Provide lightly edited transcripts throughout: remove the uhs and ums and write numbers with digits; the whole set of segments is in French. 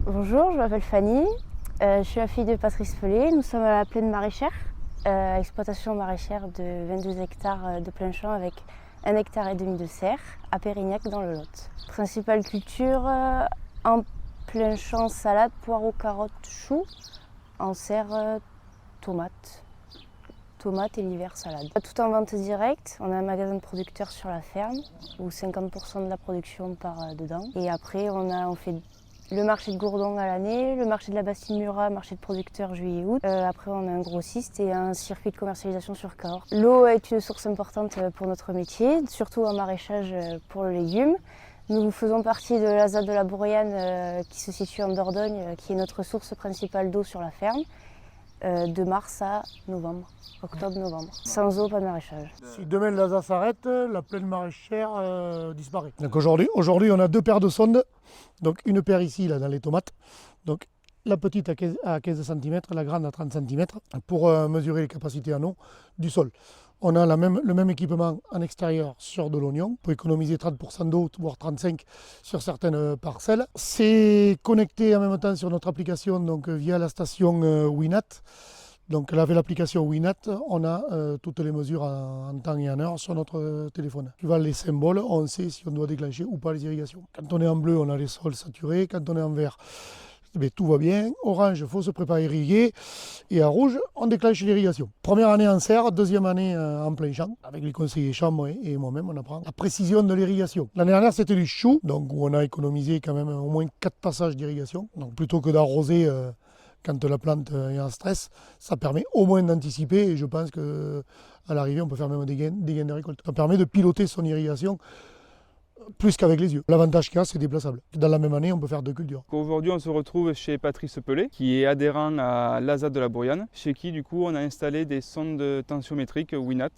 Bonjour, je m'appelle Fanny, je suis la fille de Patrice Pelé. Nous sommes à la plaine maraîchère, exploitation maraîchère de 22 hectares de plein champ avec 1,5 hectare de serre à Pérignac dans le Lot. Principale culture en plein champ, salade, poireaux, carottes, choux, en serre, tomates. Tomates et l'hiver salade. Tout en vente directe, on a un magasin de producteurs sur la ferme où 50% de la production part dedans. Et après on fait le marché de Gourdon à l'année, le marché de la Bastide-Murat, marché de producteurs juillet-août. Après on a un grossiste et un circuit de commercialisation sur Cahors. L'eau est une source importante pour notre métier, surtout en maraîchage pour le légume. Nous faisons partie de la ZAD de la Bourriane qui se situe en Dordogne, qui est notre source principale d'eau sur la ferme. De mars à novembre, octobre-novembre. Sans eau, pas de maraîchage. Si demain l'ASA s'arrête, la plaine maraîchère disparaît. Donc aujourd'hui, on a deux paires de sondes. Donc une paire ici là, dans les tomates. Donc la petite à 15 cm, la grande à 30 cm pour mesurer les capacités en eau du sol. On a le même équipement en extérieur sur de l'oignon pour économiser 30% d'eau, voire 35% sur certaines parcelles. C'est connecté en même temps sur notre application donc via la station Winat. Donc avec l'application Winat, on a toutes les mesures en temps et en heure sur notre téléphone. Suivant les symboles, on sait si on doit déclencher ou pas les irrigations. Quand on est en bleu, on a les sols saturés. Quand on est en vert, tout va bien. Orange, il faut se préparer à irriguer. Et en rouge, on déclenche l'irrigation. Première année en serre, deuxième année en plein champ. Avec les conseillers champs et moi-même, on apprend la précision de l'irrigation. L'année dernière, c'était du chou, donc où on a économisé quand même au moins 4 passages d'irrigation. Donc plutôt que d'arroser quand la plante est en stress, ça permet au moins d'anticiper. Et je pense qu'à l'arrivée, on peut faire même des gains de récolte. Ça permet de piloter son irrigation plus qu'avec les yeux. L'avantage qu'il y a, c'est déplaçable. Dans la même année, on peut faire deux cultures. Aujourd'hui, on se retrouve chez Patrice Pelé, qui est adhérent à l'ASA de la Bourriane, chez qui du coup on a installé des sondes tensiométriques Winat.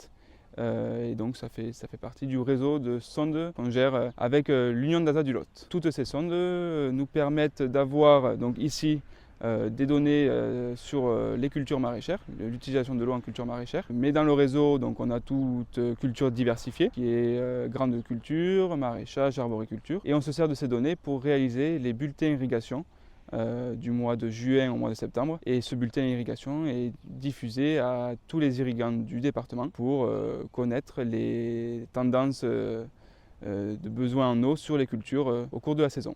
Et donc ça fait partie du réseau de sondes qu'on gère avec l'Union d'ASA du Lot. Toutes ces sondes nous permettent d'avoir donc ici des données sur les cultures maraîchères, l'utilisation de l'eau en culture maraîchère. Mais dans le réseau, donc, on a toute culture diversifiée, qui est grande culture, maraîchage, arboriculture. Et on se sert de ces données pour réaliser les bulletins irrigation du mois de juin au mois de septembre. Et ce bulletin irrigation est diffusé à tous les irrigants du département pour connaître les tendances de besoin en eau sur les cultures au cours de la saison.